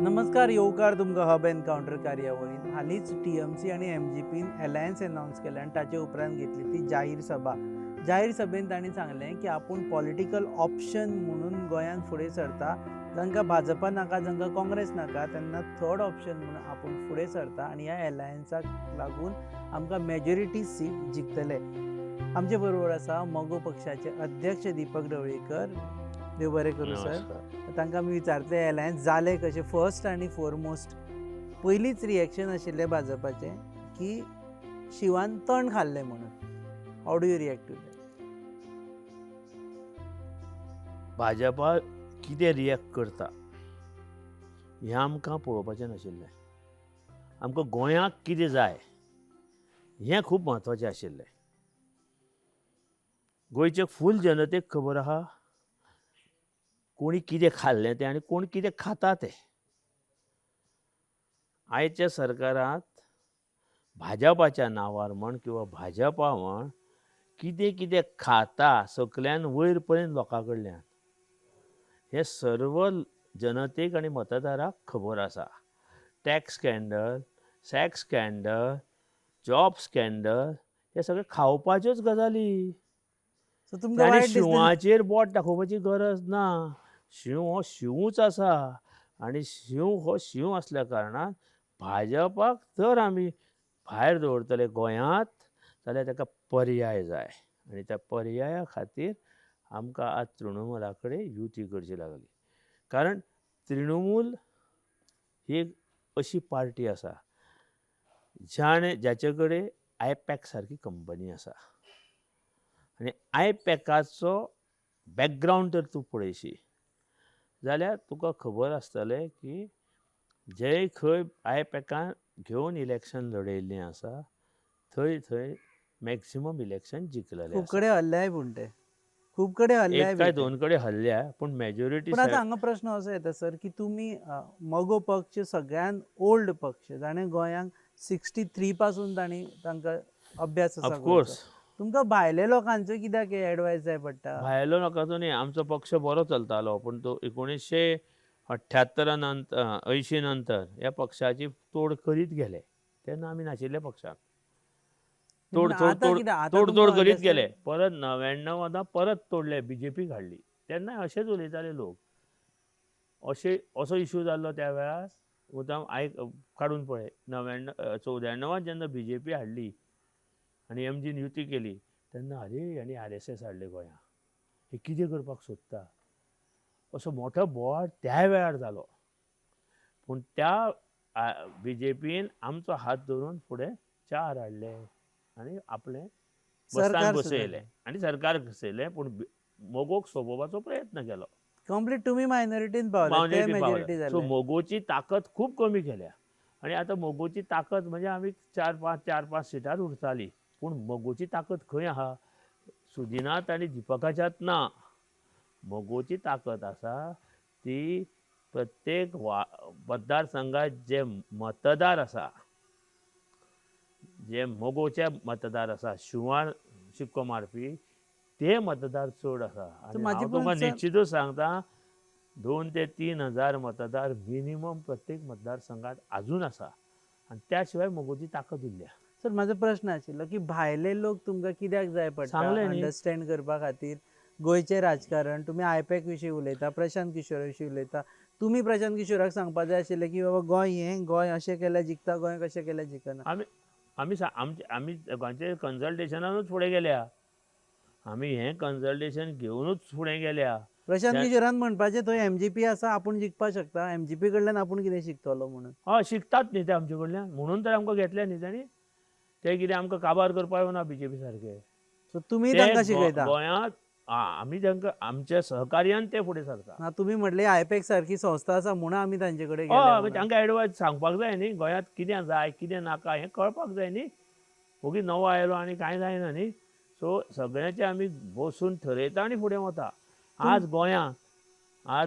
नमस्कार, येवकार तुमकां हब एनकाउंटर कार्यावळीन हालींच TMC आनी MGPन अलायन्स अनाउन्स केलें आनी ताचे उपरांत घेतली ती जाहीर सभा. जाहीर सभेन तांणी सांगलें की आपूण पॉलिटिकल ऑप्शन म्हणून गोंयांत फुडें सरता. जांकां भाजपा नाका, जांकां काँग्रेस नाका, तेन्ना थर्ड ऑप्शन म्हणून आपूण फुडें सरता आनी ह्या अलायन्साक लागून आमकां मेजॉरिटी सीट जिखतले. आमचे बरोबर आसा मोगो पक्षाचे अध्यक्ष दीपक ढवळीकर. देव बरें करूं सर. तांकां आमी विचारतले अलायन्स जालें कशें. फर्स्ट आनी फॉरमोस्ट पयलींच रिएक्शन आशिल्लें भाजपाचें की शिवान तण खाल्लें म्हणून. How do you react to that? BJP कितें रिएक्ट करता हें आमकां पळोवपाचें नाशिल्लें. आमकां गोंयाक कितें जाय हें खूब म्हत्वाचें आशिल्लें. गोंयचे फूल जनतेक खबर आहा कोणी कितें खाल्लें तें आनी कोण कितें खाता तें. आयच्या सरकारांत भाजपाच्या नांवार म्हण किंवा भाजपा म्हण कितें कितें खाता सकल्यान वयर पर्यंत लोकां कडल्यान हें सर्व जनतेक आनी मतदाराक खबर आसा. Tax scandal, sex scandal, job scandal हे सगळे खावपाच्योच गजाली. सो तुमकां आनी वायट दिसता? शिवाचेर बोट दाखोवपाची गरज ना. शिव हो शिवूच आसा आनी शिव हो शिव आसल्या कारणान भाजपाक जर आमी भायर दवरतले गोंयांत जाल्यार ताका पर्याय जाय आनी त्या पर्याया खातीर आमकां आज तृणमुला कडेन युती करची लागली. कारण तृणमूल ही एक अशी पार्टी आसा जाचे कडेन आयपॅक सारकी कंपनी आसा आनी आयपॅकाचो बॅकग्रावंड जर तूं पळयशी जाल्यार तुका खबर आसतलें की जे खंय आयपॅकान घेवन इलेक्शन लडयल्लीं आसा थंय थंय मॅक्सिमम इलेक्शन जिखलेलें खूब आसा. कडेन हल्ल्याय पूण ते खूब कडेन हल्ल्याय एक काय दोन कडेन हल्ल्या पूण मेजॉरिटी. पूण आतां हांगा प्रश्न असो येता सर की तुमी मोगो पक्ष सगळ्यान ओल्ड पक्ष जाणें गोंयांक 63 पासून तांकां अभ्यास आसा ऑफकोर्स. तुमकां भायल्या लोकांचो कित्याक एडवायस जाय पडटा? भायलो लोकांचो न्ही, आमचो पक्ष बरो चलतालो पूण तो 1978 नंतर 80 नंतर ह्या पक्षाची तोड करीत गेले. तेन्ना आमी नाशिल्ले पक्षाक. तोड करीत गेले. परत 99 परत तोडले, बीजेपी हाडली. तेन्ना अशेंच उलयताले लोक. असो इश्यू जाल्लो त्या वेळार उदम काडून पळय. 94 जेन्ना बीजेपी हाडली आनी MGन युती केली तेन्ना अरे आनी RSS हाडले गोंयांत. हे कितें करपाक सोदता असो मोठो बोवाळ त्या वेळार जालो. पूण त्या BJPन आमचो हात धरून फुडें 4 हाडले आनी आपलें बसतान बसयलें आनी सरकार बसयलें. पूण मोगोक सोंपोवपाचो प्रयत्न केलो. कंप्लीट तुमी मायनॉरिटीन पावले, मेजॉरिटी सो जाले. मोगोची ताकद खूब कमी केल्या आनी आतां मोगोची ताकद म्हणजे आमी 4-5 सिटार उरताली. पूण मोगोची ताकद खंय आहा? सुदिनाथ आनी दिपकाच्यात ना. मोगोची ताकद आसा ती प्रत्येक मतदारसंघात जे मतदार आसा, जे मोगोचे मतदार आसा, शिवार शिक्को मारपी ते मतदार चड आसा. आनी हांव तुमकां निश्चितूच सांगता 2 ते 3 हजार मतदार मिनिमम प्रत्येक मतदारसंघात अजून आसा आनी त्या शिवाय मोगोची ताकद उरल्या. सर म्हाजो प्रश्न आशिल्लो की भायले लोक तुमकां कित्याक जाय पडटा अंडरस्टँड करपा खातीर गोंयचें राजकारण? तुमी आयपॅक विशीं उलयता, प्रशांत किशोरा विशीं उलयता. तुमी प्रशांत किशोराक सांगपा जाय आशिल्लें की बाबा गोंय अशें केल्यार जिखता, गोंय कशें केल्यार जिखना. आमी गोंयचे कन्सल्टेशनानूच फुडें गेल्या. आमी हें कन्सल्टेशन घेवनूच फुडें गेल्या. प्रशांत त्या- किशोरान म्हणपाचें थंय एमजीपी आसा आपूण जिखपाक शकता एमजीपी कडल्यान आपूण कितें शिकतलो म्हणून. हय शिकतात न्ही ते आमचे कडल्यान म्हणून तर आमकां घेतले न्ही तांणी. ते कितें आमकां काबार करपाक येवना बीजेपी सारके. सो तुमी ते तांकां शिकयता. गोंयांत आमी तांकां आमच्या सहकार्यान ते फुडें सरता. ना तुमी म्हटले आयपॅक सारकी संस्था आसा म्हणून आमी तांचे कडेन गेले हय म्हणून. तांकां एडवायस सांगपाक जाय न्ही गोंयांत कितें जाय कितें नाका हें कळपाक जाय न्ही. ओगी नवो आयलो आनी कांय जायना न्ही. सो सगळ्यांचे आमी बसून थरयता आनी फुडें वता. आज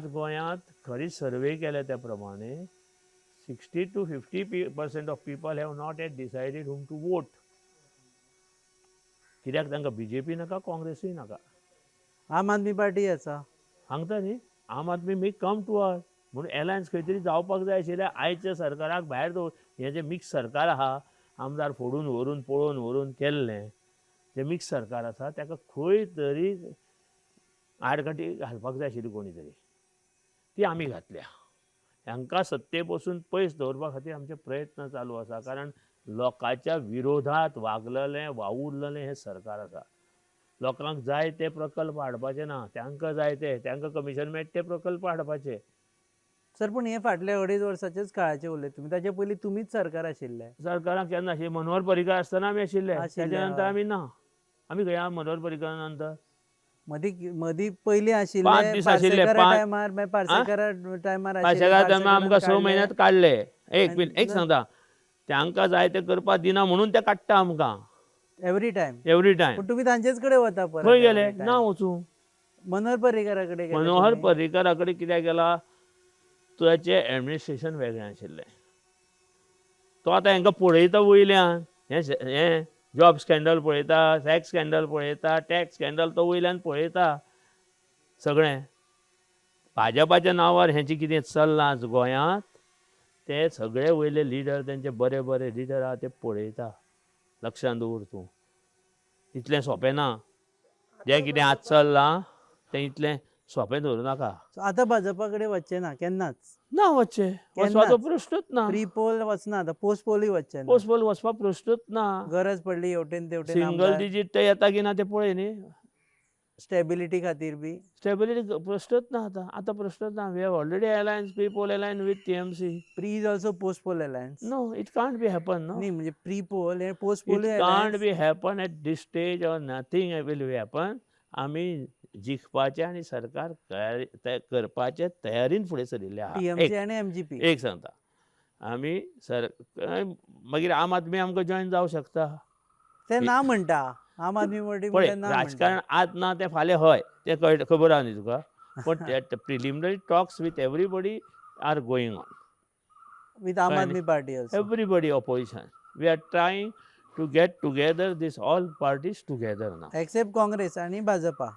गोंयांत खरी सर्वे केल्या त्या प्रमाणे 60 to 50% of people have not yet decided whom to vote. कित्याक तांकां बीजेपी नाका काँग्रेसूय नाका. आम आदमी पार्टी आसा. सांगता न्ही आम आदमी मे कम टू अस म्हणून एलायन्स खंय तरी जावपाक जाय आशिल्लें. आयच्या सरकाराक भायर दवर हें जें मिक्स सरकार आहा आमदार फोडून व्हरून पळोवन व्हरून केल्लें जें मिक्स सरकार आसा ताका खंय तरी आडकाठी घालपाक जाय आशिल्ली कोणी तरी. ती आमी घातल्या. हांकां सत्ते पसून पयस दवरपा खातीर आमचे प्रयत्न चालू आसा. कारण लोकांच्या विरोधात वागलेलें वावुरलेलें हें सरकार आसा. लोकांक जाय ते प्रकल्प हाडपाचे ना. तांकां जाय ते तांकां कमिशन मेळटा ते प्रकल्प हाडपाचे. सर पूण हे फाटल्या 2.5 वर्साचेच काळाचे उलयता तुमी. ताचे पयलीं तुमीच सरकार आशिल्ले. सरकाराक केन्ना अशें मनोहर पर्रीकार आसतना आमी आशिल्ले. आशिल्ले, ताच्या नंतर हय. आमी ना. आमी खंय आहा मनोहर पर्रीकारा नंतर. मदीं पयलीं आशिल्ले 5 दीस आशिल्ले, पार्सेकरा 5 टायमार मागीर पार्सेकरा टायमार आशिल्ले, पाशेकार तेन्ना पार्सेकरान आमकां 6 काडले. म्हयन्यांत काडले. एक आनी सांगता तांकां जाय ते करपाक दिना म्हणून ते काडटा आमकां एवरी टायम. Every time. पूण तुमी तांचेच कडेन वता परत. खंय गेले every time. ना वचूं. मनोहर पर्रीकारा कडेन गेले मनोहर तुमी. पर्रीकारा कडेन कित्याक गेला ताचें एडमिनिस्ट्रेशन वेगळें आशिल्लें. तो आतां हांकां पळयता वयल्यान हें जॉब स्कॅन्डल पळयता सॅक्स स्कॅन्डल पळयता टॅक्स स्कॅन्डल तो वयल्यान पळयता सगळें. भाजपाच्या नांवार हेंचें कितें चल्लां आज गोंयांत ते सगळे वयले लिडर तेंचे बरे बरे लिडर आहा ते पळयता. लक्षांत दवर तूं. इतलें सोंपें ना. जें कितें आज चल्लां तें इतलें सोंपें धरूं नाका. So आतां भाजपा कडेन वचचे ना केन्नाच. ना वचचे वचपाचो प्रश्नूच ना. प्री पोल वचना आतां पोस्ट पोलूय वचचे ना. पोस्ट पोल वचपाक प्रश्नूच ना. गरज पडली हेवटेन तेवटेन सिंगल डिजीट ते येता की ना ते पळय न्ही. स्टेबिलिटी खातीर बी. स्टेबिलिटी प्रश्नूच ना. आतां प्रश्नूच ना. We have already alliance pre poll alliance with TMC. Pre is also post poll alliance. No it can't be happen. No न्ही म्हणजे प्री पोल हे post it poll can't be happen at this stage or nothing will happen. आमी जिखपाचे आनी सरकार करपाचे तयारीन फुडें सरिल्ले आहा. TMC आनी MGP. एक सांगता आमी मागीर आम आदमी आमकां जॉयन जावं शकता. ते ना म्हणटा आम आदमी पार्टी पळय म्हणटा ना राजकारण आज ना ते फाल्यां हय ते खबर आहा न्ही तुका. पण preliminary talks with everybody are going on. With Aam Aadmi party also. Everybody opposition. We are trying to get together these all parties together now. Except Congress आनी भाजपा.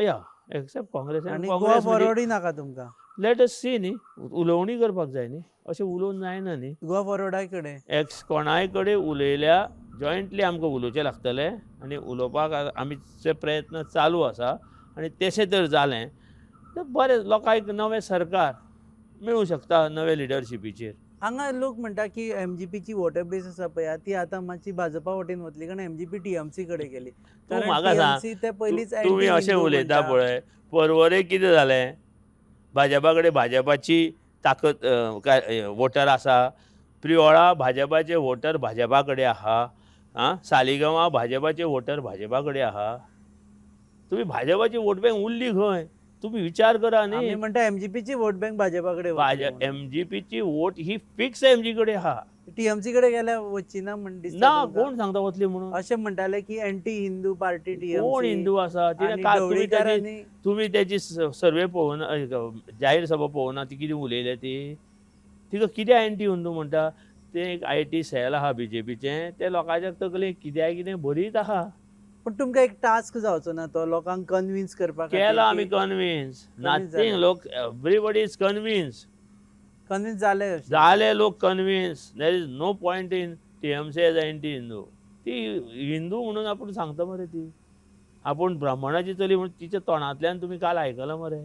या एक्सेप्ट काँग्रेस आनी आनी गोवा काँग्रेस फॉरवर्डूय नाका तुमकां. लेट अस सी न्ही. उलोवणी करपाक जाय न्ही. अशें उलोवन जायना न्ही. गोवा फॉरवर्डा कडेन. कोणाय कडेन उलयल्या जॉयंटली आमकां उलोवचें लागतलें आनी उलोवपाक आमचे प्रयत्न चालू आसा. आनी तशें जर जालें तर बरें लोकांक नवें सरकार मेळूं शकता नवे लिडरशिपीचेर. हांगा लोक म्हणटा की MGPची वोटर बेस आसा पळय ती आतां मातशी भाजपा वटेन वतली कारण MGP TMC कडेन गेली. तूं म्हाका TMC ते पयलींच तुमी अशें उलयता पळय परवरे कितें जालें भाजपा कडेन भाजपाची ताकद वोटर आसा. प्रियोळा भाजपाचे वोटर भाजपा कडेन आहा. सालिगांवा भाजपाचे वोटर भाजपा कडेन आहा. तुमी भाजपाची वोट बँक उरली खंय तुमी विचार करा न्ही. आमी म्हणटा MGPची वोट बँक भाजपा कडेन. MGPची वोट ही फिक्स MG कडेन आहा. TMC कडेन गेल्यार वचची ना म्हण दिसता ना तुमकां? कोण सांगता वतली म्हणून. अशें म्हणटाले की एंटी हिंदू पार्टी कोण TMC. हिंदू आसा आनी ढवळीकारांनी तुमी तेजी सर्वे पळोवना जाहीर सभा पळोवना ती कितें उलयले ती. तिका कितें एंटी हिंदू म्हणटा. ते एक IT सेल आहा BJPचें ते लोकांच्या तकलेक कितें भरीत आहा. पण तुमकां एक टास्क जावचो ना तो लोकांक कन्विन्स करपाक. केला आमी कन्विन्स. नथींग लोक एवरीबडी इज कन्विन्स. कन्विन्स जाले लोक convince. There is no point in TMC as anti Hindu. ती हिंदू म्हणून आपूण सांगता मरे ती. आपूण ब्राह्मणाची चली म्हणून तिच्या तोंडांतल्यान तुमी काल आयकलां मरे.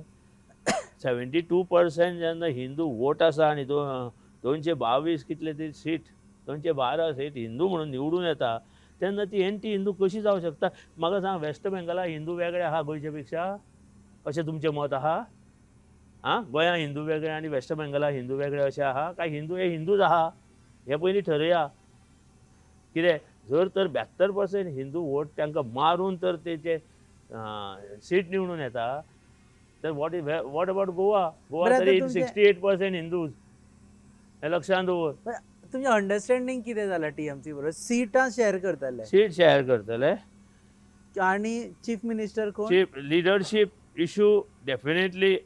72% जेन्ना हिंदू वोट आसा आनी 222 कितले तरी सीट 212 सीट हिंदू म्हणून निवडून येता तेन्ना ती एंटी हिंदू कशी जावं शकता? म्हाका सांग, वेस्ट बेंगॉला हिंदू वेगळे आहा गोंयचे पेक्षा? अशें तुमचें मत आहा? गोंया हिंदू वेगळे आनी वेस्ट बेंगॉला हिंदू वेगळे अशें आहा? काय हिंदू हे हिंदूच आहा? हे पयलीं ठरया. कितें जर तर 72% हिंदू वोट तांकां मारून तर तेचे सीट निवडून येता, तर वॉट अबाउट गोवा? गोवा बरं, आता तरी तुमचे- 68% हिंदूज. हे लक्षांत दवर. पण तुमचें अंडरस्टँडींग कितें जालां टीएमसी बरोबर? सिटां शेअर करताले सीट शेअर करतले. आणि चीफ मिनिस्टर कोण? Chief leadership issue definitely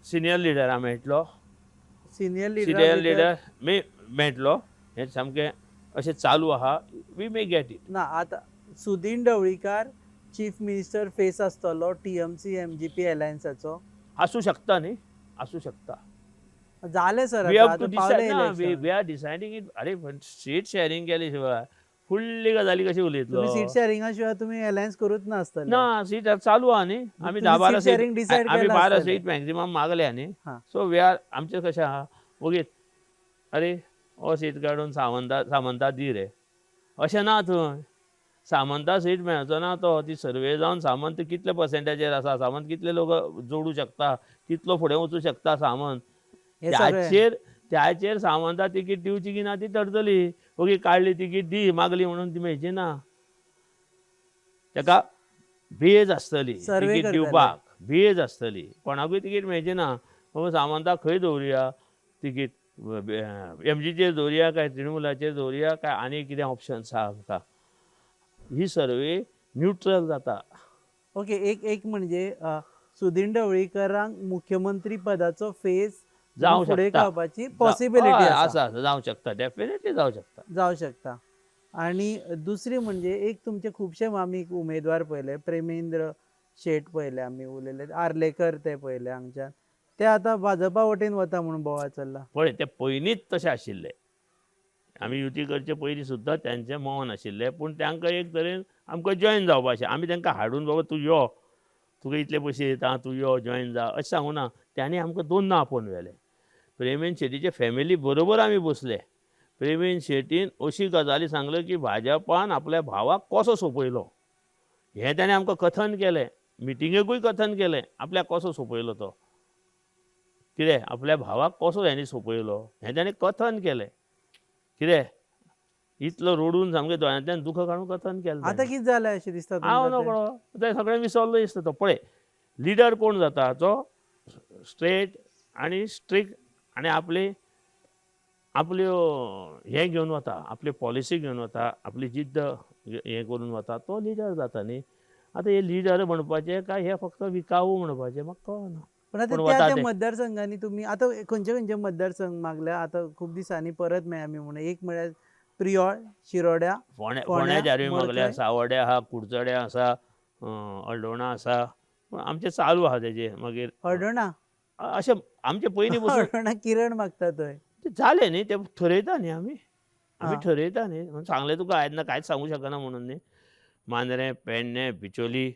senior लिडरा मेळटलो. सिनियर सिनियर लीडर लिडर मेळटलो. हें सामकें अशें चालू आहा. We may get it. ना. आता Sudin Dhavalikar chief minister face आसतलो टीएमसी एमजीपी अलायन्साचो. आसूं शकता न्ही, आसूं शकता. जालें सर, वी हॅव आता टू पावले डिसायड ना. election. We are deciding it. अरे पण सीट शेअरिंग केले शिवाय फुडली गजाली कशी उलयतलो? तुम्ही सीट शेअरिंगा शिवाय तुम्ही अलायन्स करूच नासतले. ना, सीट चालू आहा न्ही. आमी तुम्ही 10-12 seat sharing decide आमी केला 12 आसतले. सीट मॅक्झिमम मागल्या न्ही. हां. सो वी आर आमचें कशें आहा, ओगीत अरे हो सीट काडून सामंता दी रे, अशें ना. थंय सामंता सीट मेळचो ना. तो ती सर्वे जावन सामंत कितले पर्सेंटेजर आसा, सामंत कितले लोक जोडू शकता, कितलो फुडें वचूं शकता सामंत, हे सगळें त्याचेर सामंता तिकीट दिवची की ना ती ठरतली. ओगी काडली तिकीट दी, मागली म्हणून ती मेळची ना. ताका बेज आसतली सर्वे तिकीट करतले. दिवपाक, बेज आसतली. कोणाकूय तिकीट मेळची ना. बाबा सामंताक खंय दवरुया तिकीट? एमजीचेर दवरुया काय तृणमुलाचेर दवरुया काय आनी कितें ऑप्शन्स आहा आमकां? ही सर्वे न्यूट्रल जाता. ओके. एक म्हणजे सुदीन ढवळीकरांक मुख्यमंत्री पदाचो फेस जावं फुडें शकता. खावपाची पॉसिबिलिटी हय, आसा. जावं शकता. डेफिनेटली जावं शकता. जावं शकता. आणि दुसरी म्हणजे एक तुमचे खुबशे आमी उमेदवार पळयले. प्रेमेंद्र शेट पळयले आमी उलयले, आर्लेकर ते पळयले हांगच्यान. ते आतां भाजपा वटेन वता म्हणून बोवाळ चल्ला. पळय, ते पयलींच तशें आशिल्ले. आमी युती करचे पयलीं सुद्दां त्यांचें मौन आशिल्लें. पूण तांकां एक तरेन आमकां जॉयन जावपाचें. आमी तांकां हाडून बाबा तूं यो, तुका इतले पयशे दिता, तूं यो जॉयन जा अशें सांगूं ना. त्यांनी आमकां दोनदां आपोवन व्हेले. प्रेमेंद्र शेटीचे फॅमिली बरोबर आमी बसले. प्रेमेंद्र शेटीन अशी गजाली सांगल्यो की भाजपान आपल्या भावाक कसो सोंपयलो हें ताणें आमकां कथन केलें. मिटिंगेकूय कथन केलें. आपल्याक कसो सोंपयलो तो, कितें आपल्या भावाक कसो हेणी सोंपयलो हें ताणें कथन केलें. कितें इतलो रडून सामकें दोळ्यांतल्यान दुख काडून कथन केलें. आतां कितें जालें अशें दिसता हांव तुमकां ते? नकळो तें सगळें विसरलो दिसता तो. पळय, लिडर कोण जाता तो स्ट्रेट आनी स्ट्रिक्ट आनी आपल्यो हें घेवन वता, आपली पॉलिसी घेवन वता, आपली जिद्द हें करून वता, तो लिडर जाता न्ही. आतां हे लिडर म्हणपाचें काय हे फक्त विकाऊ म्हणपाचें म्हाका कळना. पण आता पण त्या वता त्या ते. मतदारसंघांनी तुम्ही आता खंयचे खंयचे मतदारसंघ मागल्या आता खूप दिसांनी परत मेळ्ळा म्हणून. एक म्हळ्यार प्रियोळ, शिरोड्या, फोण्या जारी मागल्या, मडकय. सावड्ड्या आहा, कुडचड्या आसा, अल्डोणा आसा. पूण आमचें चालू आहा तेजें. मागीर हळदोणा अशें आमचें पयलीं पसून हळदोणा किरण मागता थंय. ते जालें न्ही. ते ठरयता न्ही आमी हां. ठरयता न्ही. म्हणून सांगलें तुका आयदनां कांयच सांगूं शकना म्हणून न्ही. मांद्रें, पेडणें, बिचोली,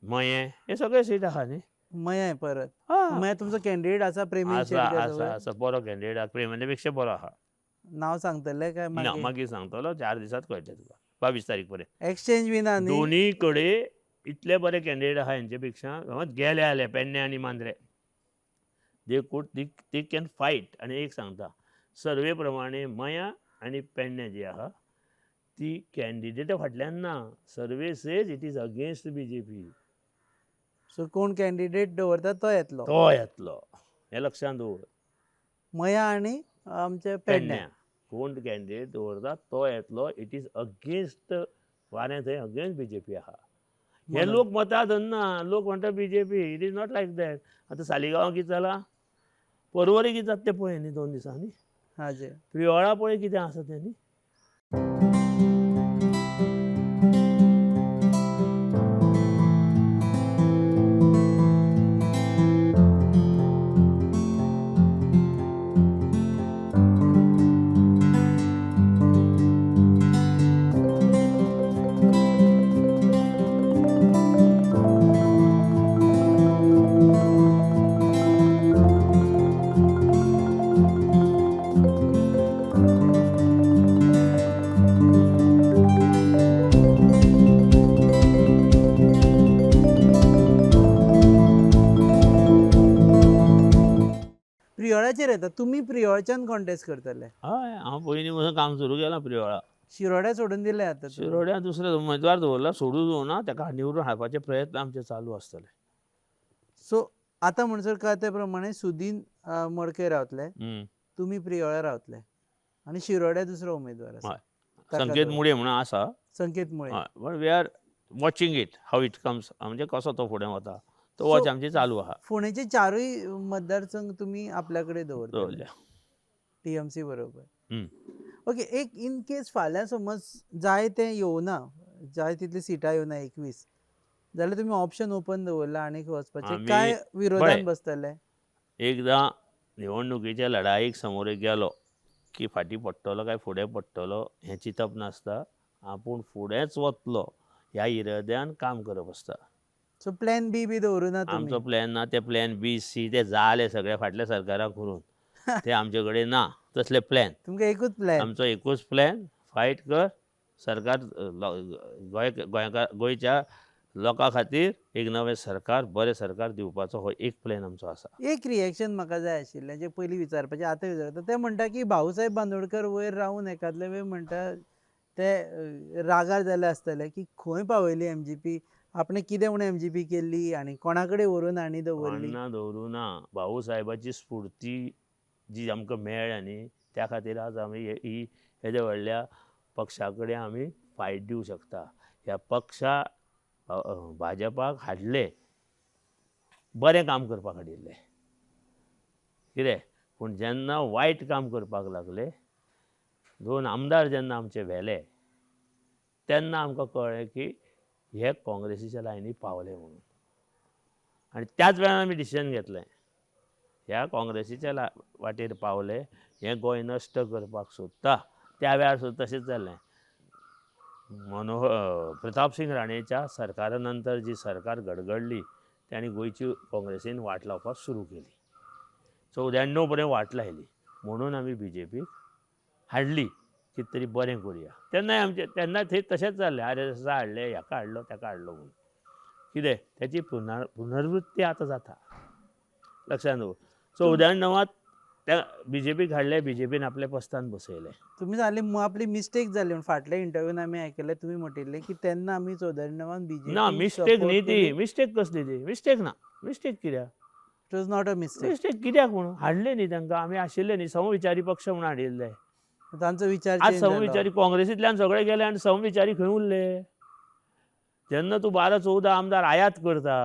मयें हे सगळे सीट आहा न्ही. मये परत हय. मये तुमचो कॅन्डिडेट आसा प्रेमीन आसा शेटकार आसा जवळ? आसा बरो कॅन्डिडेट आहा. प्रेमाचे पेक्षा बरो आहा. नांव सांगतले काय ना, मागीर? मागीर सांगतलो. 4 दिसांत कळटलें तुका. 22 तारीख पर्यंत. एक्सचेंज बी ना न्ही? दोनी कडेन इतले बरे कॅन्डिडेट आहा हेंचे पेक्षा. गेले जाल्यार पेडणें आनी मांद्रें दे कॅन फायट. आनी एक सांगता, सर्वे प्रमाणे मया आनी पेडणें जी आहा ती कॅन्डिडेटा फाटल्यान ना. Survey says it is against BJP. So कोण कॅन्डिडेट दवरता तो येतलो. तो येतलो हें लक्षांत दवर. मया आनी आमचे पेडण्या. पेडण्या कोण कॅन्डिडेट दवरता तो येतलो. इट इज अगेन्स्ट वारें थंय अगेन्स्ट बीजेपी आहा. हे म्हणून. लोक मतां धरना. लोक म्हणटा BJP. It is not like that. आतां सालिगांव कितें जालां, परवरी कितें जाता तें पळय न्ही 2 दिसांनी. हाजे प्रियोळा पळय कितें आसा तें न्ही. प्रियोळाचेर येता. तुमी प्रियोळच्यान कॉन्टेस्ट करतले. हय हांव पयलीं पासून काम सुरू केलां प्रियोळा. शिरोड्या सोडून दिले आतां तुमी. शिरोड्या दुसरो उमेदवार दवरला, सोडूं दवरना, ताका निवडून हाडपाचे प्रयत्न आमचे चालू आसतले. सो आतां म्हणसर कळ्ळे प्रमाणे सुदीन मडके रावतले, हम्म. तुमी प्रियोळा रावतले आनी शिरोड्या दुसरो उमेदवार आसा. हय. ताका संकेत दवर. मुळे म्हणून आसा. संकेत मुळे. हय but we are watching it how it comes, म्हणजे कसो तो फुडें वता तो वॉच आमची चालू आहा. फोंडेचे चारूय मतदारसंघ तुमी आपल्या कडेन दवरतले दवरल्या. टीएमसी बरोबर. हम्म. ओके, एक इन केस फाल्यां समज जाय तें येवना, जाय तितली सिटां येवना 21, जाल्यार तुमी ऑप्शन ओपन दवरला आनीक वचपाचे आमी- काय विरोधान पळय, बसतले? एकदां निवडणुकीच्या लढाईक समोर गेलो की फाटीं पडटलो काय फुडें पडटलो हें चिंतप नासता. आपूण फुडेंच वतलो ह्या इराद्यान काम करप आसता. सो प्लॅन बी दवरुना तुमी? आमचो प्लॅन ना. ते प्लॅन बी सी ते जाले सगळे फाटल्या सरकाराक करून. ते आमचे कडेन ना तसले प्लॅन. तुमकां एकूच प्लॅन? आमचो एकूच प्लॅन, फायट कर सरकार गोंयच्या लोकां खातीर एक नवें सरकार, बरें सरकार दिवपाचो हो एक प्लॅन आमचो आसा. एक रिएक्शन म्हाका जाय आशिल्लें, जे पयलीं विचारपाचें आतां विचारता. ते म्हणटा की भाऊसाहेब बांदोडकर वयर रावन एकादले वेळ म्हणटा ते रागार जाले आसतले की खंय पावयली एमजीपी, आपणें कितें म्हणून एमजीपी केल्ली आनी कोणा कडेन व्हरून आनी दवरली. अण्णा दवरूं ना. भाऊ साहेबाची स्फूर्ती जी आमकां मेळ्ळ्या न्ही, त्या खातीर आज आमी ही हेज्या व्हडल्या पक्षा कडेन आमी फायट दिवंक शकता. ह्या पक्षा भाजपाक हाडले बरें काम करपाक हाडिल्ले. कितें पूण जेन्ना वायट काम करपाक लागले, 2 आमदार जेन्ना आमचे व्हेले, तेन्ना आमकां कळ्ळें की हे काँग्रेसीच्या लायनी पावले म्हणून. आनी त्याच वेळार आमी डिसिजन घेतलें, ह्या काँग्रेसीच्या वाटेर पावले, हें गोंय नश्ट करपाक सोदता. त्या वेळार सुद्दां तशेंच जालें. प्रताप सिंग राणेच्या सरकारा नंतर जी सरकार घडघडली ताणी गोंयची काँग्रेसीन वाट लावपाक सुरू केली. 94 पर्यंत वाट लायली. म्हणून आमी बीजेपीक हाडली, कितें तरी बरें करुया. तेन्ना थंय तशेंच जाल्लें. RSS हाडले, हेका हाडलो, तेका हाडलो म्हणून. कितें त्याची पुनर्वृत्ती आतां जाता. लक्षांत दवर. 94 त्या बीजेपीक हाडले, बीजेपीन आपल्या पस्तान बसयले. तुमी सांगले आपली मिस्टेक जाली म्हूण. फाटल्या इंटरव्यून आमी आयकलें तुमी म्हणिल्लें की तेन्ना आमी 94 बीजेपी ना, मिस्टेक न्ही ती. मिस्टेक कसली ती? मिस्टेक ना. मिस्टेक कित्याक? It was not a mistake. Mistake कित्याक म्हणून हाडले न्ही तांकां. आमी आशिल्ले न्ही, समविचारी पक्ष म्हणून हाडिल्ले. तांचो विचार आज चेंज जालो. समविचारी काँग्रेसींतल्यान सगळे गेले आनी समविचारी खंय उरले? जेन्ना तूं 12-14 आमदार आयात करता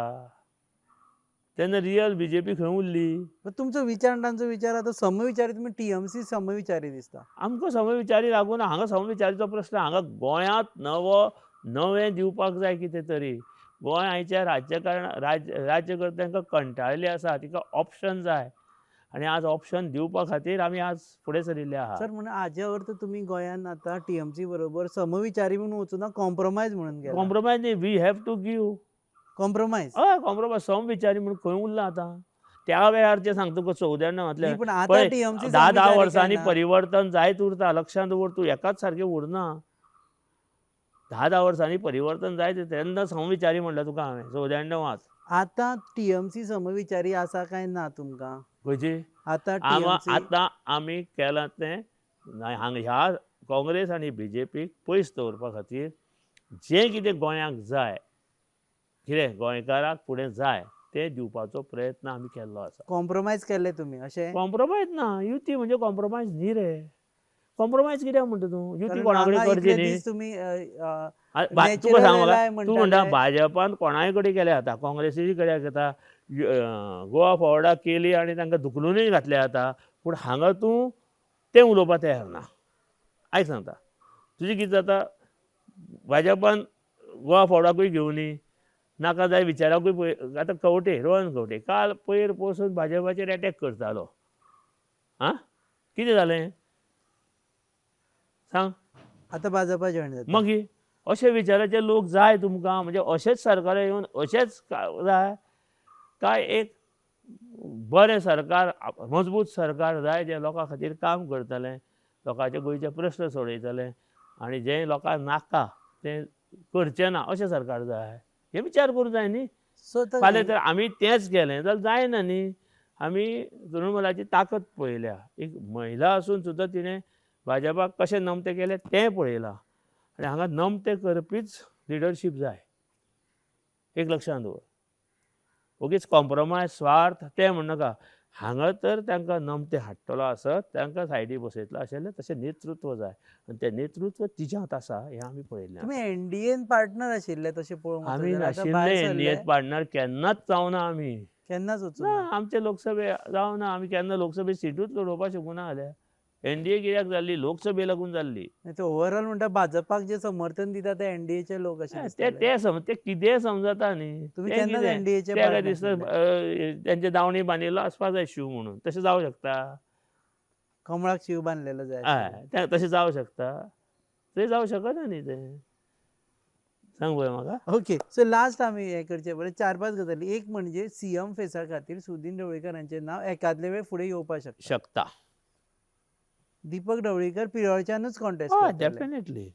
तेन्ना रियल बीजेपी खंय उरली? तुमचो विचार आनी तांचो विचार आतां समविचारी. तुमी टीएमसी समविचारी दिसता. आमकां समविचारी लागून हांगा समविचारीचो प्रश्न. हांगा गोंयांत नवें दिवपाक जाय कितें तरी. गोंय आयच्या राज्यकर्त्यांक कंटाळिल्ली आसा. तिका ऑप्शन जाय आनी आज ऑप्शन दिवपा खातीर आमी आज फुडें सरिल्ले आहा. सर म्हणून हाज्या अर्थ तुमी गोंयांत आतां टीएमसी बरोबर समविचारी म्हणून वचूना, कॉम्प्रोमायज म्हणून गेला. कॉम्प्रोमायज न्ही, we have to give. Compromise? हय, कॉम्प्रोमायज. समविचारी म्हणून खंय उरला आतां? त्या वेळारचे सांगता तुका 94 पण आता पळय, TMC 10 वर्सांनी समविचारी परिवर्तन जायत उरता. लक्षांत दवर. तूं एकाच सारकें उरना. 10 वर्सांनी परिवर्तन जायत तेन्ना समविचारी म्हणलें तुका हांवें. 94 आतां टीएमसी समविचारी आसा काय ना तुमकां? खंयची? आतां टीएमसी आतां आमी केलां तें ह्या काँग्रेस आनी बीजेपीक पयस दवरपा खातीर जें कितें गोंयांक जाय, कितें गोंयकाराक फुडें जाय तें दिवपाचो प्रयत्न आमी केल्लो आसा. कॉम्प्रोमायज केल्ले तुमी अशें? कॉम्प्रोमायज ना. युती म्हणजे कॉम्प्रोमायज न्ही रे. कॉम्प्रोमायज कित्याक म्हणटा तूं? युती कारण कोणा कडेन हांगा करची इतले न्ही. दीस तुमी तुका सांग म्हाका, लाय तूं म्हणटाले. म्हणटा भाजपान कोणाय कडेन केलें जाता, काँग्रेसीचे कडेन घेता, गोवा फॉवर्डा केली आनी तांकां धुकलूनय घातले जाता. पूण हांगा तूं तें उलोवपाक तयार ना. आयक सांगता, तुजें कितें जाता, भाजपान गोवा फॉवर्डाकूय घेवनी, नाका जाय विचाराकूय पळय. आतां रोहन खंवटे काल पयर पसून भाजपाचेर एटॅक करतालो. कितें जालें सांग? आतां भाजपा जॉयन जाता. मागीर अशे विचाराचे लोक जाय तुमकां? म्हणजे अशेच सरकार येवन अशेंच जाय काय? एक बरें सरकार, मजबूत सरकार जाय जें लोकां खातीर काम करतलें, लोकांचे गोंयचे प्रश्न सोडयतलें आनी जें लोकांक नाका तें करचें ना अशें सरकार जाय. हे विचार करूंक जाय न्ही. सो फाल्यां जर आमी तेंच केलें जाल्यार जायना न्ही. आमी तृणमुलाची ताकद पळयल्या. एक महिला असून सुद्दां तिणें भाजपाक कशें नमते केले तें पळयलां आनी हांगा नमते करपीच लिडरशीप जाय. एक लक्षांत दवर. ओगीच कॉम्प्रोमायज स्वार्थ तें म्हणनाका. हांगा तर तांकां नमते हाडटलो आसत तांकां सायडीक बसयतलो आशिल्लें तशें नेतृत्व जाय आनी तें नेतृत्व तिज्यांत आसा हें आमी पळयल्लें. तुम्ही एनडीएन पार्टनर आशिल्ले तशें पळोवंक आमी वचत जाल्यार आतां नाशिल्ले भायर सरले. एनडीएत पार्टनर केन्नाच जावना आमी. केन्नाच वचूंक ना ना. आमचे लोकसभे जावना. आमी केन्ना लोकसभेत सिटूच लडोवपाक शकूना जाल्यार. एनडीए कित्याक जाल्ली लोकसभे लागून जाल्ली. नाही ते ओव्हरऑल म्हणटा भाजपाक जे समर्थन दिता ते एनडीएचे लोक अशे ते दिसताले. ते कितेंय समजता न्ही. तुम्ही तें केन्नाच कितें? NDA चे तेका partner दिसता नासले. तेंचे दावणी बांदिल्लो आसपा जाय शिव म्हणून. तशें जावं शकता? कमळाक शिव बांदलेलो जाय हय आशिल्लो. तशें जावं शकता? थंय जावं शकना न्ही तें. सांग पळोवया म्हाका. ओके सो लास्ट आमी हें करचे पयलीं 4-5 गजाली. एक म्हणजे सीएम फेसा खातीर सुदीन ढवळीकर हांचें नांव एकादले वेळ फुडें येवपाक शकता. शकता. दीपक ढवळीकर पिरोळच्यानूच कॉन्टेस्ट हय करतले. डेफिनेटली.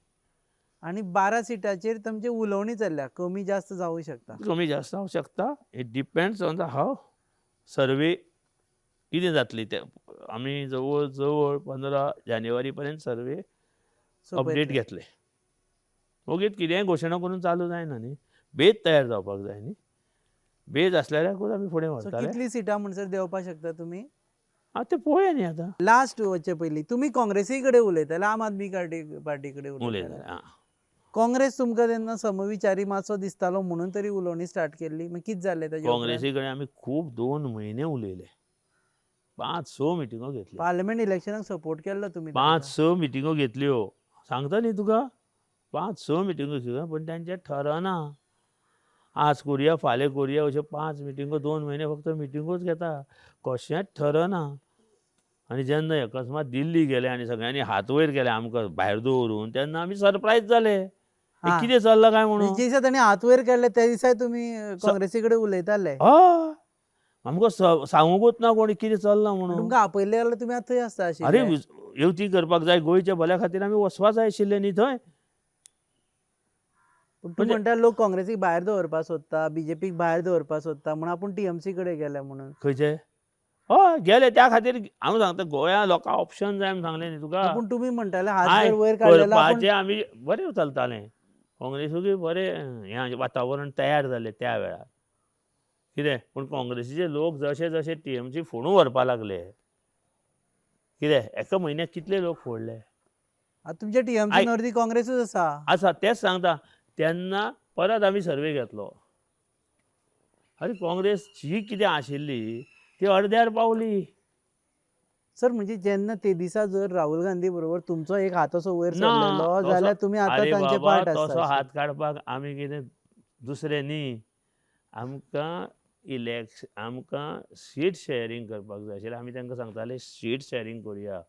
आनी 12 सिटाचेर तुमची उलोवणी चल्ल्या कमी जास्त जावूं शकता. कमी जास्त जावं शकता. इट डिपेंड्स ऑन द हाव सर्वे कितें जातली ते. आमी जवळ जवळ 15 जानेवारी पर्यंत सर्वे अपडेट सोंपयतले. घेतले. ओगीच कितेंय घोशणा करून चालू जायना न्ही. बेज तयार जावपाक जाय न्ही. बेज आसल्यारूच आमी फुडें सो व्हरताले. कितली सिटां म्हणसर देंवपाक शकता तुमी? ते पळोवया न्ही आतां. लास्ट वचे पयलीं तुमी काँग्रेसी कडेन उलयताले आम आदमी पार्टी कडेन उलयताले. उलयताले. काँग्रेस तुमकां तेन्ना समविचारी मातसो दिसतालो म्हणून तरी उलोवणी स्टार्ट केल्ली. मागीर कितें जालें ताचे उपरांत? काँग्रेसी कडेन आमी खूब 2 म्हयने उलयले. 5-6 मिटिंगो घेतल्यो. पार्लिमेंट इलेक्शनाक सपोर्ट केल्लो तुमी. 5-6 मिटिंगो घेतल्यो. सांगता न्ही तुका. 5-6 मिटिंगो घेतल्यो पण तेंचें ठरना. आज करुया फाल्यां करुया अश्यो 5 मिटिंगो 2 म्हयने फक्त मिटिंगूच घेता. कशेंच ठरना. आनी जेन्ना अकस्मात दिल्ली गेले आनी सगळ्यांनी हात वयर केले आमकां भायर दवरून तेन्ना आमी सरप्रायज जाले. हे कितें चल्लां काय म्हणून. जे दिसा तांणी हात वयर काडले त्या दिसा तुमी काँग्रेसी कडेन उलयताले. हय आमकां सांगूंकूच ना कोणी कितें चल्लां म्हणून. तुमकां आपयल्ले जाल्यार तुमी आतां थंय आसता अरे आशिल्ले. येवती करपाक जाय गोंयच्या भल्या खातीर आमी वचपा जाय आशिल्ले न्ही थंय. पूण तूं म्हणटा लोक काँग्रेसीक भायर दवरपाक सोदता बीजेपीक भायर दवरपाक सोदता म्हणून आपूण टीएमसी कडेन गेले म्हणून. खंयचे? हय गेले त्या खातीर हांव सांगता गोंया लोकांक ऑप्शन जाय म्हूण सांगलें न्ही तुका. पूण तुमी म्हणटाले हात हाय जर वयर काडलेलो आपूण करपाचें आमी बरें चलतालें. काँग्रेसूय बरें हें वातावरण तयार जालें त्या वेळार. कितें पूण काँग्रेसीचे लोक जशे जशे टीएमसी फोडून व्हरपाक लागले. कितें एका म्हयन्याक कितले लोक फोडले. आतां तुमच्या टीएमसीन अर्दी काँग्रेसूच आसा. आसा तेच सांगता. तेन्ना परत आमी सर्वे घेतलो. अरे काँग्रेस जी कितें आशिल्ली ती अर्द्यार पावली. सर म्हणजे जेन्ना ते दिसा जर राहुल गांधी बरोबर तुमचो एक हात असो वयर ना, सरलेलो तसो- जाल्यार तुमी आतां अरे तांचे बाबा पार्ट तसो आसता. हात काडपाक आमी कितें दुसरे न्ही. आमकां आमकां सीट शेअरिंग करपाक जाय आशिल्लें. आमी तांकां सांगताले सीट शेअरिंग करुया.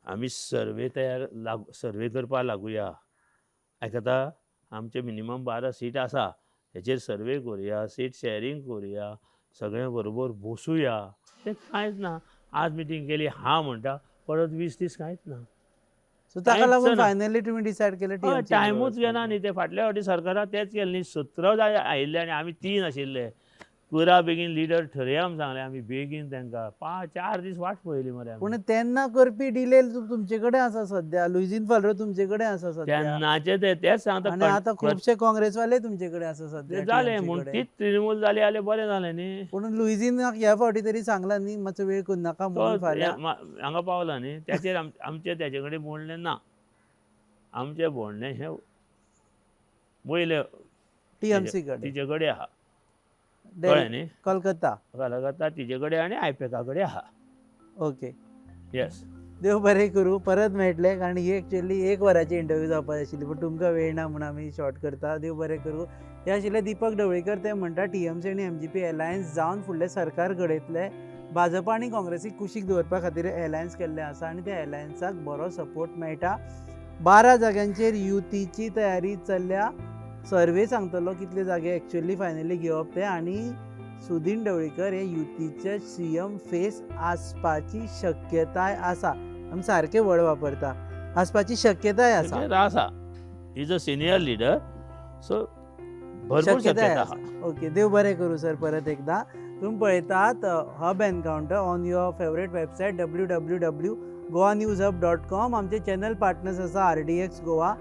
आमी सर्वे सर्वे करपाक लागुया. आयकता आमचे मिनिमम 12 सीट आसा. हेचेर सर्वे करुया सीट शेअरिंग करुया सगळे बरोबर बसुया. तें कांयच ना. आज मिटींग केली हा म्हणटा परत 20 दीस कांयच ना. सो ताका लागून फायनली तुमी डिसायड केलें टीएमसी. टायमूच घेना न्ही ते फाटल्या फावटी सरकारान तेच केलें न्ही. 17 आयिल्ले आनी आमी 3 आशिल्ले. पुरा बेगीन लिडर ठरया म्हूण सांगलें आमी बेगीन तांकां 5-4 दीस वाट पळयली मरे आमी. पूण तेन्ना करपी डिले तुमचे कडेन आसा सद्या. लुईझीन फाल्रो तुमचे कडेन आसा सद्या. तेन्नाचे तेच सांगता. आनी आतां खुबशे काँग्रेसवाले तुमचे कडेन आसा सद्या. जालें TMC म्हूण कडेन. तीच तृणमूल जाली जाल्यार बरें जालें न्ही. पूण लुईझीनाक ह्या फावटी तरी सांगला न्ही मातसो वेळ करून नाका म्हणून फाल्यां. हांगा पावला न्ही त्याचेर आमचें तेचे कडेन बोलणें ना. आमचें बोलणें हें वयले टीएमसी कडेन तिचे कडेन आहा. कळ्ळें न्ही. कोलकाता. कलकत्ता तिचे कडेन आनी आयपॅका कडेन आहा. Okay yes. देव बरें करूं. परत मेळटले कारण ही एक्चुअली 1 वराची इंटरव्यू जावपाक आशिल्ली पूण तुमकां वेळ ना म्हणून आमी शॉर्ट करता. देव बरें करूं. हे आशिल्ले दीपक ढवळीकर. ते म्हणटा टीएमसी आनी एमजीपी एलायन्स जावन फुडलें सरकार घडयतले. भाजपा आनी काँग्रेसीक कुशीक दवरपा खातीर एलायन्स केल्लें आसा आनी त्या एलायन्साक बरो सपोर्ट मेळटा. 12 जाग्यांचेर युतीची तयारी चल्ल्या. सर्वे सांगतलो कितले जागे एक्चुअली फायनली घेवप ते. आनी सुदीन ढवळीकर हे युतीचे सीएम फेस आसपाची शक्यताय आसा. आमी सारके वर्ड वापरता. आसपाची शक्यताय आसा. आसा. Is a senior leader so भरपूर शक्यता आहा. ओके देव बरें करूं सर परत एकदा. तुम्ही पळयतात hub encounter on your favourite website www.goanewshub.com. आमचे चॅनल पार्टनर्स आसा RDX गोवा.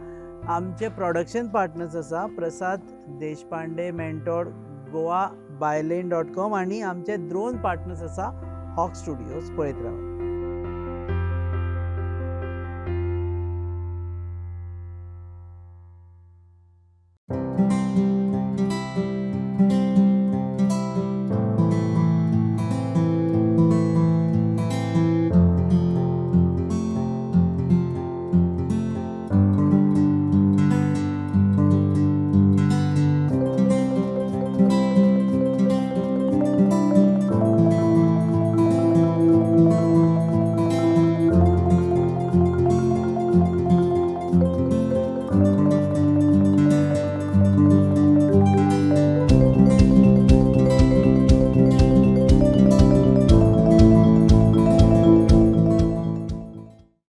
आमचे प्रोडक्शन पार्टनर्स आसा प्रसाद देशपांडे मेंटोर गोवा बायलेन.com आणि आमचे ड्रोन पार्टनर्स आसा हॉक स्टुडिओज. पळयत रावा.